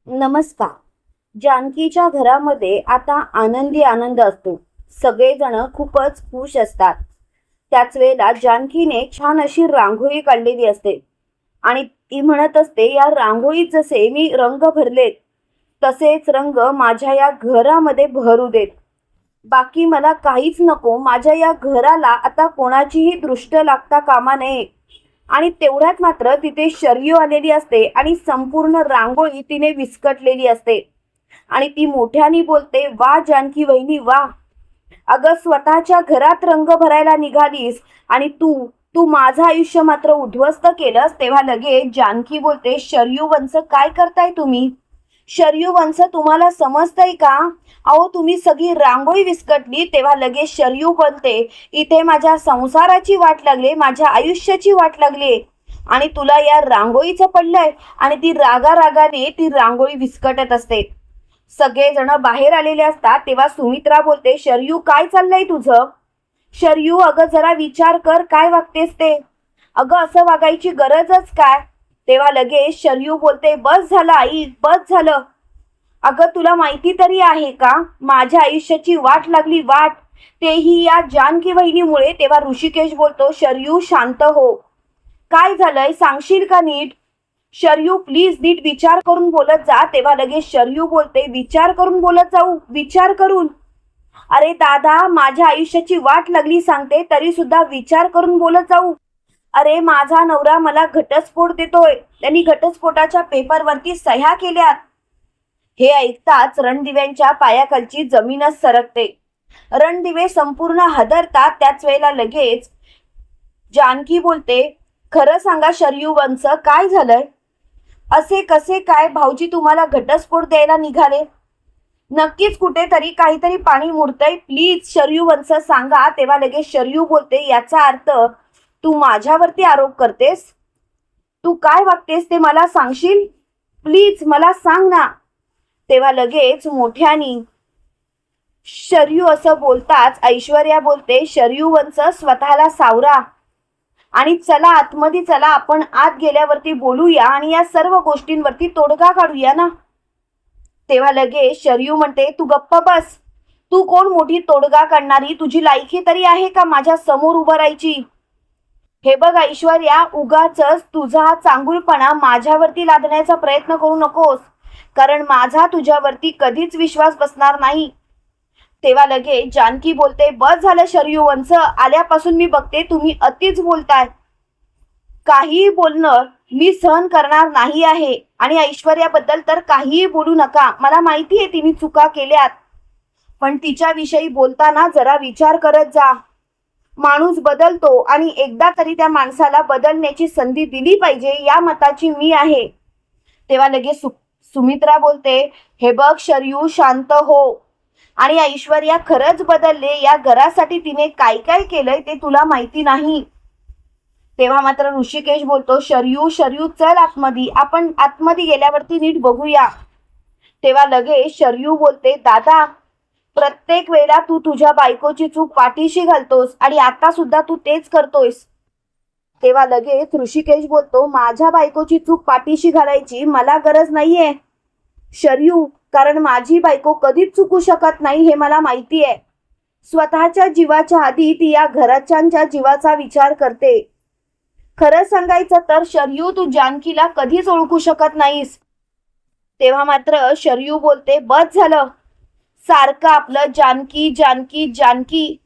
नमस्कार. जानकीच्या घरामध्ये आता आनंदी आनंद असतो. सगळेजण खूपच खुश असतात. त्याच वेळेला जानकीने छान अशी रांगोळी काढलेली असते आणि ती म्हणत असते, या रांगोळीत जसे मी रंग भरलेत तसेच रंग माझ्या या घरामध्ये भरू देत. बाकी मला काहीच नको. माझ्या या घराला आता कोणाचीही दृष्ट लागता कामा नये. आणि तेवढ्यात मात्र तिथे शर्यू आलेली असते आणि संपूर्ण रांगोळी तिने विस्कटलेली असते. आणि ती मोठ्याने बोलते, वा जानकी वहिनी वा. अगं स्वतःच्या घरात रंग भरायला निघालीस आणि तू तू माझं आयुष्य मात्र उद्ध्वस्त केलंस. तेव्हा लगेच जानकी बोलते, शर्यू वंश काय करताय तुम्ही? शर्यू वंश तुम्हाला समजतंय का? अहो तुम्ही सगळी रांगोळी विस्कटली. तेव्हा लगेच शर्यू बोलते, इथे माझ्या संसाराची वाट लागली, माझ्या आयुष्याची वाट लागली आणि तुला या रांगोळीचं पडलंय. आणि ती रागारागाने ती रांगोळी विस्कटत असते. सगळेजण बाहेर आलेले असतात. तेव्हा सुमित्रा बोलते, शर्यू काय चाललंय तुझं? शर्यू अगं जरा विचार कर, काय वागतेस ते? अगं असं वागायची गरजच काय? तेव्हा लगेच शर्यू बोलते, बस झालं आई, बस झालं. अगं तुला माहिती तरी आहे का, माझ्या आयुष्याची वाट लागली, वाट तेही या जानकी वहिनीमुळे. तेव्हा ऋषिकेश बोलतो, शर्यू शांत हो, काय झालंय सांगशील का नीट? शर्यू प्लीज नीट विचार करून बोलत जा. तेव्हा लगेच शर्यू बोलते, विचार करून बोलत जाऊ? विचार करून? अरे दादा, माझ्या आयुष्याची वाट लागली सांगते, तरी सुद्धा विचार करून बोलत जाऊ? अरे माझा नवरा मला घटस्फोट देतोय, त्यांनी घटस्फोटाच्या पेपरवरती सह्या केल्यात. हे ऐकताच रणदिव्यांच्या पायाखालची जमीनच सरकते. रणदिवे संपूर्ण हादरतात. त्याच वेळेला लगेच जानकी बोलते, खरं सांगा शर्यू वंश, काय झालंय? असे कसे काय भाऊजी तुम्हाला घटस्फोट द्यायला निघाले? नक्कीच कुठेतरी काहीतरी पाणी मुरतंय, प्लीज शर्यू वंश सांगा. तेव्हा लगेच शर्यू बोलते, याचा अर्थ तू माझ्यावरती आरोप करतेस? तू काय वागतेस ते मला सांगशील? प्लीज मला सांग ना. तेव्हा लगेच मोठ्यानी शर्यू असं बोलताच ऐश्वर्या बोलते, शर्यू वंश स्वतःला सावरा आणि चला आतमध्ये चला, आपण आत गेल्यावरती बोलूया आणि या सर्व गोष्टींवरती तोडगा काढूया ना. तेव्हा लगेच शर्यू म्हणते, तू गप्प बस. तू कोण मोठी तोडगा काढणारी? तुझी लायकी तरी आहे का माझ्या समोर उभं राहायची? हे बघ ऐश्वर्या, उगाचच तुझा हा चांगुलपणा माझ्यावरती लादण्याचा प्रयत्न करू नकोस, कारण माझा तुझ्यावरती कधीच विश्वास बसणार नाही. तेव्हा लगेच जानकी बोलते, बस झालं शर्यू वंश, आल्यापासून मी बघते तुम्ही अतिच बोलताय. काहीही बोलणं मी सहन करणार नाही आहे आणि ऐश्वर्याबद्दल तर काहीही बोलू नका. मला माहिती आहे तिने चुका केल्यात, पण तिच्याविषयी बोलताना जरा विचार करत जा. माणूस बदलतो आणि एकदा तरी त्या माणसाला बदलण्याची संधी दिली पाहिजे, या मताची मी आहे. तेव्हा लगेच सुमित्रा बोलते, हे बघ शर्यू शांत हो. आणि ऐश्वर्या खरंच बदलले. या घरासाठी तिने काय काय केलंय ते तुला माहिती नाही. तेव्हा मात्र ऋषिकेश बोलतो, शर्यू शर्यू चल आतमध्ये, आपण आतमध्ये गेल्यावरती नीट बघूया. तेव्हा लगेच शर्यू बोलते, दादा प्रत्येक वेळेला तू तुझ्या बायकोची चूक पाठीशी घालतोस आणि आता सुद्धा तू तेच करतोयस. तेव्हा लगेच ऋषिकेश बोलतो, माझ्या बायकोची चूक पाठीशी घालायची मला गरज नाहीये शर्यू, कारण माझी बायको कधीच चुकू शकत नाही हे मला माहिती आहे. स्वतःच्या जीवाच्या आधी ती या घरच्यांच्या जीवाचा विचार करते. खरं सांगायचं तर शर्यू, तू जानकीला कधीच ओळखू शकत नाहीस. तेव्हा मात्र शर्यू बोलते, बस झालं सारखं आपलं जानकी जानकी जानकी.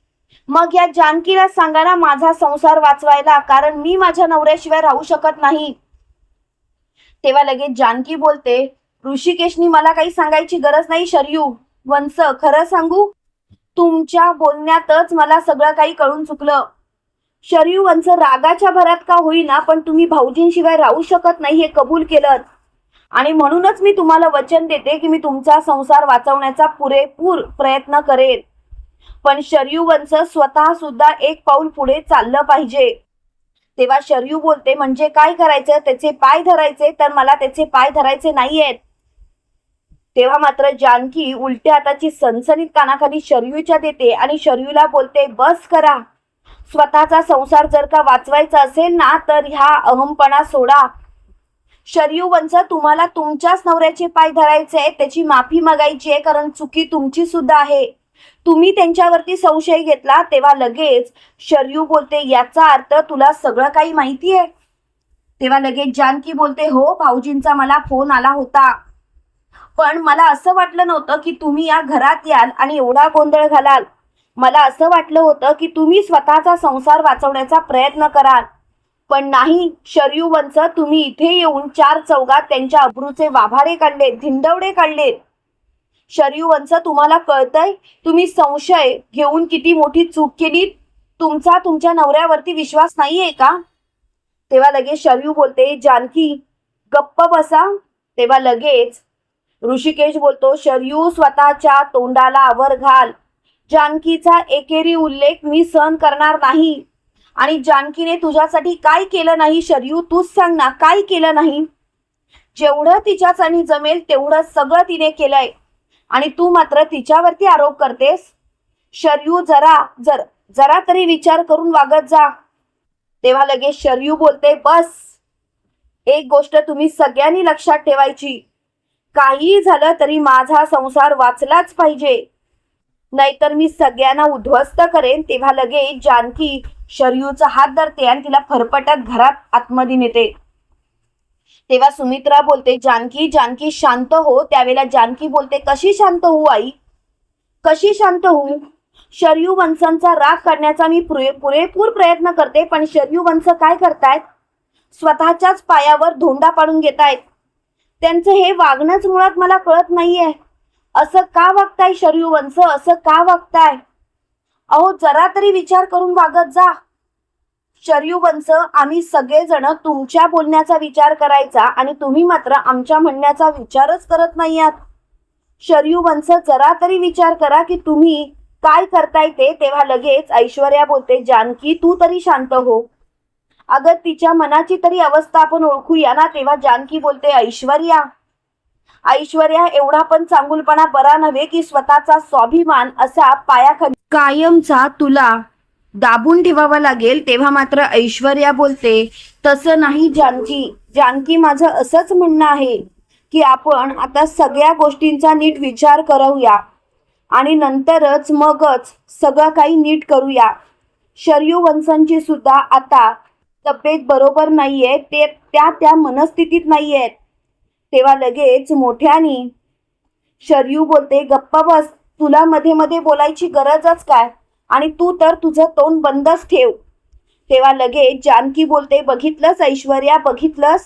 मग या जानकीला सांगा ना माझा संसार वाचवायला, कारण मी माझ्या नवऱ्याशिवाय राहू शकत नाही. तेव्हा लगेच जानकी बोलते, ऋषिकेशनी मला काही सांगायची गरज नाही शर्यू वंश, खरं सांगू तुमच्या बोलण्यातच मला सगळं काही कळून चुकलं. शर्यू वंश रागाच्या भरात का होईना, पण तुम्ही भाऊजींशिवाय राहू शकत नाही हे कबूल केलं आणि म्हणूनच मी तुम्हाला वचन देते की मी तुमचा संसार वाचवण्याचा पुरेपूर प्रयत्न करेन. पण शर्यू वंश स्वतः सुद्धा एक पाऊल पुढे चाललं पाहिजे. तेव्हा शर्यू बोलते, म्हणजे काय करायचं? त्याचे पाय धरायचे? तर मला त्याचे पाय धरायचे नाहीयेत. तेव्हा मात्र जानकी उलट्या हाताची सनसनीत कानाखाली शर्यूच्या देते आणि शर्यूला बोलते, बस करा. स्वतःचा संसार जर का वाचवायचा असेल ना तर ह्या अहमपणा सोडा. शरयू वंश, तुम्हाला तुमच्याच नवऱ्याचे पाय धरायचे आहेत, त्याची माफी मागायची आहे, कारण चुकी तुमची सुद्धा आहे. तुम्ही त्यांच्यावरती संशय घेतला तेव्हा लगेच शरयू बोलते, याचा अर्थ तुला सगळं काही माहिती आहे? तेव्हा लगेच जानकी बोलते, हो भाऊजींचा मला फोन आला होता, पण मला असं वाटलं नव्हतं की तुम्ही या घरात याल आणि एवढा गोंधळ घालाल. मला असं वाटलं होतं की तुम्ही स्वतःचा संसार वाचवण्याचा प्रयत्न कराल, पण नाही शरयू वंश, तुम्ही इथे येऊन चार चौघात त्यांच्या अब्रूचे वाभाडे काढले, धिंडवडे काढले. शरयू वंश, तुम्हाला कळतंय तुम्ही संशय घेऊन किती मोठी चूक केली? तुमचा तुमच्या नवऱ्यावरती विश्वास नाहीये का? तेव्हा लगेच शरयू बोलते, जानकी गप्प बसा. तेव्हा लगेच ऋषिकेश बोलतो, शरयू स्वतःच्या तोंडाला आवर घाल. जानकीचा एकेरी उल्लेख मी सहन करणार नाही. आणि जानकीने तुझ्यासाठी काय केलं नाही शरयू, तूच सांग ना, काय केलं नाही? जेवढं तिच्यासाठी जमेल तेवढं सगळं तिने केलंय आणि तू मात्र तिच्यावरती आरोप करतेस. शरयू, जरा तरी विचार करून वागत जा. तेव्हा लगेच शरयू बोलते, बस. एक गोष्ट तुम्ही सगळ्यांनी लक्षात ठेवायची, काही झालं तरी माझा संसार वाचलाच पाहिजे, नाहीतर मी सगळ्यांना उद्ध्वस्त करेन. तेव्हा लगेच जानकी शरयूचा हात धरते आणि तिला फरफटत घरात आतमध्ये नेते. तेव्हा सुमित्रा बोलते, जानकी शांत हो. त्यावेळेला जानकी बोलते, कशी शांत होऊ आई, कशी शांत होऊ? शरयू वंशांचा राग काढण्याचा मी पुरेपूर प्रयत्न करते, पण शरयू वंश काय करतायत? स्वतःच्याच पायावर धोंडा पाडून घेतायत. त्यांचं हे वागणंच मुळात मला कळत नाहीये. असं का वागताय शरयू वंश, असं का वागताय? अहो, जरा तरी विचार करून वागत जा. शरयू वंश, आम्ही सगळेजण तुमच्या बोलण्याचा विचार करायचा आणि तुम्ही मात्र आमच्या म्हणण्याचा विचारच करत नाही आहात. शरयू वंश, जरा तरी विचार करा की तुम्ही काय करताय ते. तेव्हा लगेच ऐश्वर्या बोलते, जानकी तू तरी शांत हो. अगं, तिच्या मनाची तरी अवस्था आपण ओळखूया ना. तेव्हा जानकी बोलते, ऐश्वर्या एवढा पण चांगुलपणा बरा नव्हे की स्वतःचा स्वाभिमान असा पायाखाली कायमचा तुला दाबून ठेवावा लागेल. तेव्हा मात्र ऐश्वर्या बोलते, तसं नाही जानकी, माझं असंच म्हणणं आहे की आपण आता सगळ्या गोष्टींचा नीट विचार करूया आणि नंतरच मगच सगळं काही नीट करूया. शरयू वंशांची सुद्धा आता तब्येत बरोबर नाहीये, ते त्या मनस्थितीत नाहीयेत. तेव्हा लगेच मोठ्यानी शरयू बोलते, गप्प बस, तुला मध्ये मध्ये बोलायची गरजच काय, आणि तू तर तुझं तोंड बंदच ठेव. तेव्हा लगेच जानकी बोलते, बघितलंस ऐश्वर्या, बघितलंस?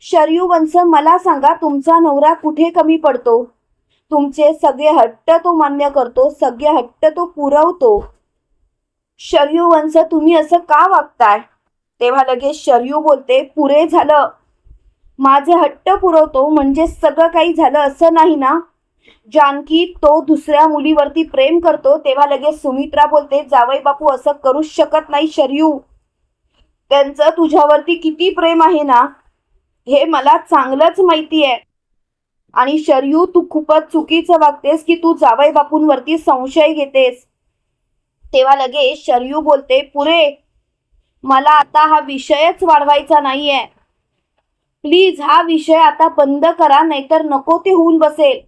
शरयू वंश, मला सांगा, तुमचा नवरा कुठे कमी पडतो? तुमचे सगळे हट्ट तो मान्य करतो, सगळे हट्ट तो पुरवतो. शरयू वंश, तुम्ही असं का वागताय? तेव्हा लगेच शरयू बोलते, पुरे झालं, माझे हट्ट पुरवतो म्हणजे सगळं काही झालं असं नाही ना. जानकी, तो दुसऱ्या मुलीवरती प्रेम करतो. तेव्हा लगेच सुमित्रा बोलते, जावई बापू असं करूच शकत नाही शरयू, त्यांचं तुझ्यावरती किती प्रेम आहे ना हे मला चांगलंच माहिती आहे. आणि शरयू, तू खूपच चुकीचं वागतेस की तू जावई बापूंवरती संशय घेतेस. तेव्हा लगेच शरयू बोलते, पुरे, मला आता हा विषयच वाढवायचा नाहीये. प्लीज हा विषय आता बंद करा, नाहीतर नको ते होऊन बसेल.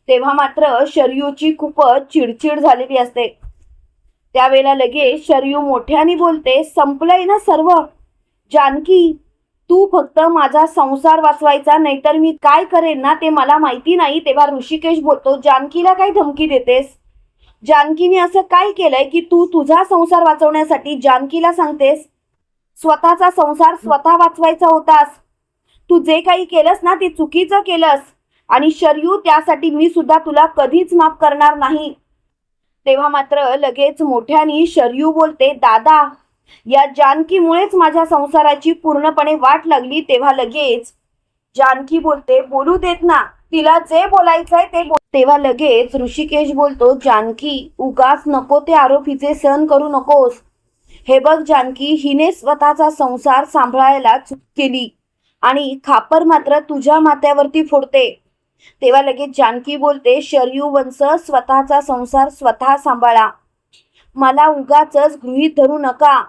तेव्हा मात्र शरयूची खूपच चिडचिड झालेली असते. त्यावेळेला लगेच शरयू मोठ्याने बोलते, संपलंय ना सर्व. जानकी, तू फक्त माझा संसार वाचवायचा, नाहीतर मी काय करेन ना ते मला माहिती नाही. तेव्हा ऋषिकेश बोलतो, जानकीला काय धमकी देतेस? जानकीने असं काय केलंय की तू तुझा संसार वाचवण्यासाठी जानकीला सांगतेस? स्वतःचा संसार स्वतः वाचवायचा होतास. तू जे काही केलंस ना ते चुकीचं केलंस, आणि शरयू, त्यासाठी मी सुद्धा तुला कधीच माफ करणार नाही. तेव्हा मात्र लगेच मोठ्याने शरयू बोलते, दादा, या जानकीमुळेच माझ्या संसाराची पूर्णपणे वाट लागली. तेव्हा लगेच जानकी बोलते, बोलू देत ना, तिला जे बोलायचंय ते बोल. तेव्हा लगेच ऋषिकेश बोलतो, जानकी, उगाच नको ते आरोप हिचे सहन करू नकोस. हे बघ जानकी, हिने स्वतःचा संसार सांभाळायला चूक केली आणि खापर मात्र तुझ्या माथ्यावरती फोडते. तेव्हा लगेच जानकी बोलते, शरयू वंश, स्वतःचा संसार स्वतः सांभाळा, मला उगाचच गृहीत धरू नका.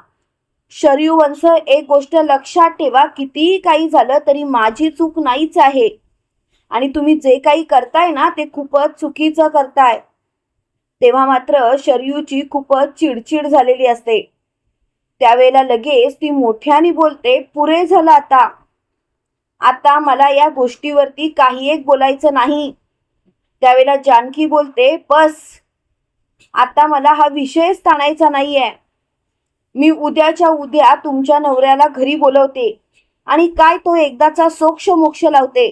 शरयू वंश, एक गोष्ट लक्षात ठेवा, कितीही काही झालं तरी माझी चूक नाहीच आहे आणि तुम्ही जे काही करताय ना ते खूपच चुकीचं करताय. तेव्हा मात्र शरयूची खूपच चिडचिड झालेली असते. त्यावेळेला लगेच ती मोठ्याने बोलते, पुरे झालं आता. आता मला या गोष्टीवरती काही एक बोलायचं नाही. त्यावेळेला जानकी बोलते, बस, आता मला हा विषयच ताणायचा नाहीये. मी उद्याच्या उद्या तुमच्या नवऱ्याला घरी बोलवते आणि काय तो एकदाचा सोक्ष मोक्ष लावते.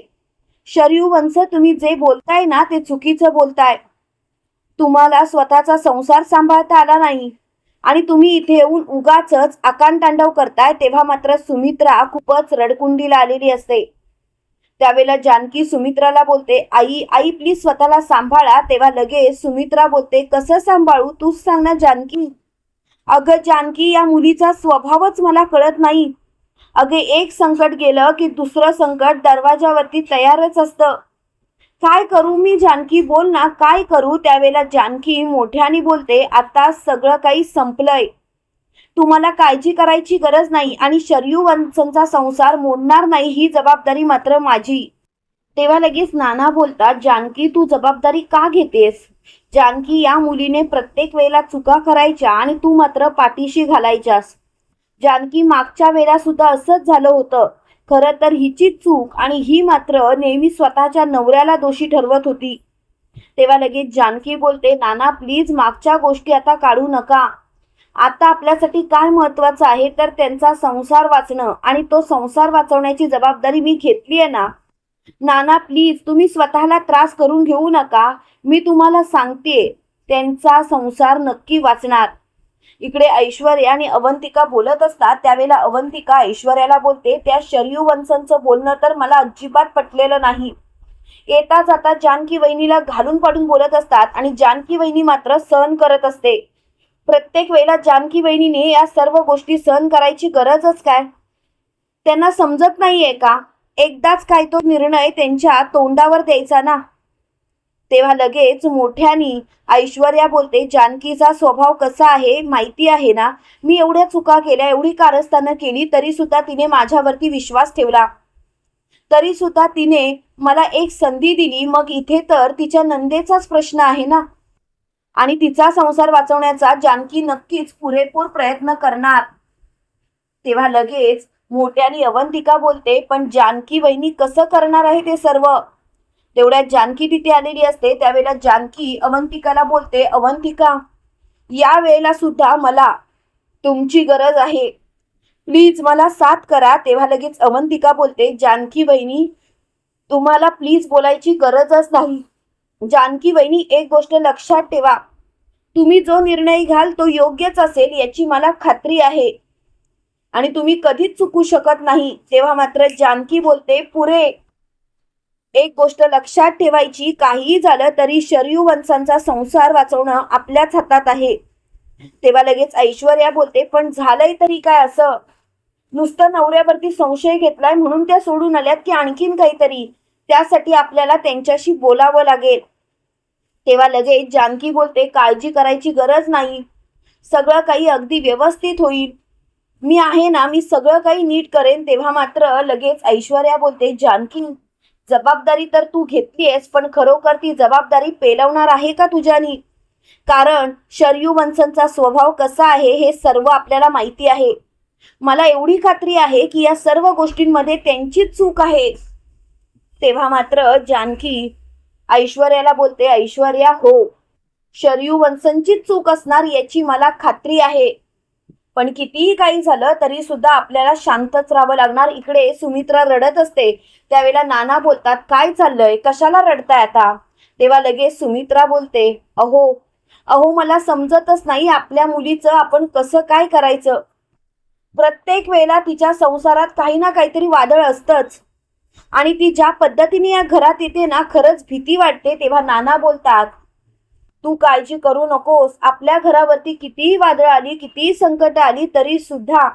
शरयू वंश, तुम्ही जे बोलताय ना ते चुकीचं बोलताय. तुम्हाला स्वतःचा संसार सांभाळता आला नाही आणि तुम्ही इथे येऊन उगाचच आकांतांडव करताय. तेव्हा मात्र सुमित्रा खूपच रडकुंडीला आलेली असते. त्यावेळेला जानकी सुमित्राला बोलते, आई आई प्लीज स्वतःला सांभाळा. तेव्हा लगेच सुमित्रा बोलते, कसं सांभाळू तूच सांग ना जानकी. अगं जानकी, या मुलीचा स्वभावच मला कळत नाही. अगे, एक संकट गेलं की दुसरं संकट दरवाजावरती तयारच असतं. काय करू मी जानकी, बोल ना काय करू. त्यावेळेला जानकी मोठ्याने बोलते, आता सगळं काही संपलंय. तुम्हाला काळजी करायची गरज नाही आणि शरयू वंशांचा संसार मोडणार नाही, ही जबाबदारी मात्र माझी. तेव्हा लगेच नाना बोलतात, जानकी तू जबाबदारी का घेतेस. जानकी, या मुलीने प्रत्येक वेळेला चुका करायच्या आणि तू मात्र पाठीशी घालायच्यास. जानकी, मागच्या वेळेला सुद्धा असंच झालं होतं. खरं तर हिची चूक आणि ही मात्र नेहमी स्वतःच्या नवऱ्याला दोषी ठरवत होती. तेव्हा लगेच जानकी बोलते, नाना प्लीज मागच्या गोष्टी आता काढू नका. आता आपल्यासाठी काय महत्वाचं आहे तर त्यांचा संसार वाचणं आणि तो संसार वाचवण्याची जबाबदारी मी घेतली आहे ना. नाना प्लीज तुम्ही स्वतःला त्रास करून घेऊ नका. मी तुम्हाला सांगते, त्यांचा संसार नक्की वाचणार. इकडे ऐश्वर्या आणि अवंतिका बोलत असतात. त्यावेळेला अवंतिका ऐश्वर्याला बोलते, त्या शरयू वंशांचं बोलणं तर मला अजिबात पटलेलं नाही. येता जाता जानकी वहिनीला घालून पाडून बोलत असतात आणि जानकी वहिनी मात्र सहन करत असते. प्रत्येक वेळेला जानकी वहिनीने या सर्व गोष्टी सहन करायची गरजच काय. त्यांना समजत नाहीये का, एकदाच काय तो निर्णय त्यांच्या तोंडावर द्यायचा ना. तेव्हा लगेच मोठ्यानी ऐश्वर्या बोलते, जानकीचा स्वभाव कसा आहे माहिती आहे ना. मी एवढ्या चुका केल्या, एवढी कारस्थानं केली, तरी सुद्धा तिने माझ्यावरती विश्वास ठेवला. तरी सुद्धा तिने मला एक संधी दिली. मग इथे तर तिच्या नंदेचाच प्रश्न आहे ना आणि तिचा संसार वाचवण्याचा जानकी नक्कीच पुरेपूर प्रयत्न करणार. तेव्हा लगेच मोठ्यानी अवंतिका बोलते, पण जानकी वहिनी कसं करणार आहे ते सर्व. तेवढ्यात जानकी तिथे आलेली असते. त्यावेळेला जानकी अवंतिकाला बोलते, अवंतिका, या वेळेला सुद्धा मला तुमची गरज आहे, प्लीज मला साथ करा. तेव्हा लगेच अवंतिका बोलते, जानकी वहिनी तुम्हाला प्लीज बोलायची गरजच नाही. जानकी वहिनी, एक गोष्ट लक्षात ठेवा, तुम्ही जो निर्णय घ्याल तो योग्यच असेल याची मला खात्री आहे आणि तुम्ही कधीच चुकू शकत नाही. तेव्हा मात्र जानकी बोलते, पुरे, एक गोष्ट लक्षात ठेवायची, काहीही झालं तरी शरयू वंशांचा संसार वाचवणं आपल्याच हातात आहे. तेव्हा लगेच ऐश्वर्या बोलते, पण झालंय तरी काय असं. नुसतं नवऱ्यावरती संशय घेतलाय म्हणून त्या सोडून आल्यात की आणखीन काहीतरी. त्यासाठी आपल्याला त्यांच्याशी बोलावं लागेल. तेव्हा लगेच जानकी बोलते, काळजी करायची गरज नाही, सगळं काही अगदी व्यवस्थित होईल. मी आहे ना, मी सगळं काही नीट करेन. तेव्हा मात्र लगेच ऐश्वर्या बोलते, जानकी जबाबदारी तर तू घेतलीयस, पण खरोखर ती जबाबदारी पेलवणार आहे का तुझ्यानी. कारण शरयू वंशांचा स्वभाव कसा आहे हे सर्व आपल्याला माहिती आहे. मला एवढी खात्री आहे की या सर्व गोष्टींमध्ये त्यांचीच चूक आहे. तेव्हा मात्र जानकी ऐश्वर्याला बोलते, ऐश्वर्या, हो, शरयू वंशांचीच चूक असणार याची मला खात्री आहे, पण कितीही काही झालं तरी सुद्धा आपल्याला शांतच राहावं लागणार. इकडे सुमित्रा रडत असते. त्यावेळेला नाना बोलतात, काय चाललंय, कशाला रडताय आता. तेव्हा लगेच सुमित्रा बोलते, अहो अहो मला समजतच नाही आपल्या मुलीचं आपण कसं काय करायचं. प्रत्येक वेळेला तिच्या संसारात काही ना काहीतरी वादळ असतंच आणि ती ज्या पद्धतीने या घरात येते ना, खरंच भीती वाटते. तेव्हा नाना बोलतात, तू काळजी करू नकोस, आपल्या घरावरती कितीही वादळ आली, कितीही संकट आली तरी सुद्धा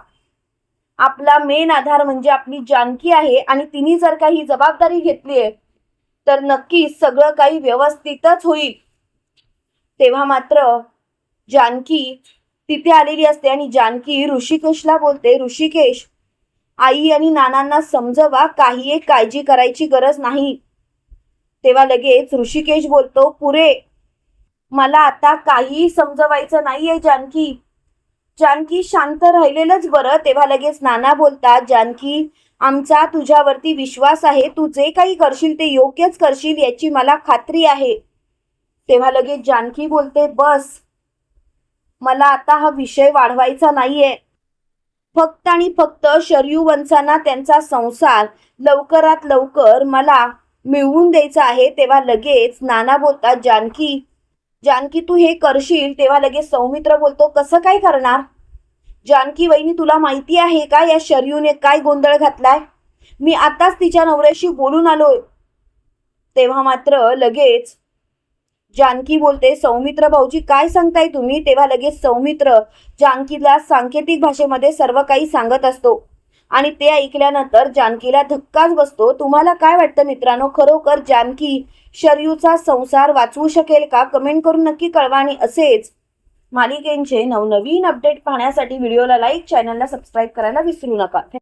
आपला मेन आधार म्हणजे आपली जानकी आहे आणि तिने जर काही जबाबदारी घेतली आहे तर नक्कीच सगळं काही व्यवस्थितच होईल. तेव्हा मात्र जानकी तिथे आलेली असते आणि जानकी ऋषिकेशला बोलते, ऋषिकेश, आई आणि नानांना समजवा, काही एक काळजी करायची गरज नाही. तेव्हा लगेच ऋषिकेश बोलतो, पुरे, मला आता काही समजवायचं नाहीये जानकी. जानकी शांत राहिलेलंच बरं. तेव्हा लगेच नाना बोलतात, जानकी, आमचा तुझ्यावरती विश्वास आहे, तू जे काही करशील ते योग्यच करशील याची मला खात्री आहे. तेव्हा लगेच जानकी बोलते, बस, मला आता हा विषय वाढवायचा नाहीये. फक्त आणि फक्त शरयू वंशांना त्यांचा संसार लवकरात लवकर मला मिळवून द्यायचा आहे. तेव्हा लगेच नाना बोलतात, जानकी, जानकी, तू हे करशील. तेव्हा लगेच सौमित्र बोलतो, कसं काय करणार? जानकी वहिनी, तुला माहिती आहे का या शरयूने काय गोंधळ घातलाय? मी आताच तिच्या नवऱ्याशी बोलून आलोय. तेव्हा मात्र लगेच जानकी बोलते, सौमित्र भाऊजी, काय सांगताय तुम्ही? तेव्हा लगेच सौमित्र जानकीला सांकेतिक भाषेमध्ये सर्व काही सांगत असतो आणि ते ऐकल्यानंतर जानकीला धक्काच बसतो. तुम्हाला काय वाटतं मित्रांनो, खरोखर जानकी शरयूचा संसार वाचवू शकेल का? कमेंट करून नक्की कळवा आणि असेच मालिकेंचे नवनवीन अपडेट पाहण्यासाठी व्हिडिओला लाईक, चॅनलला सबस्क्राईब करायला विसरू नका.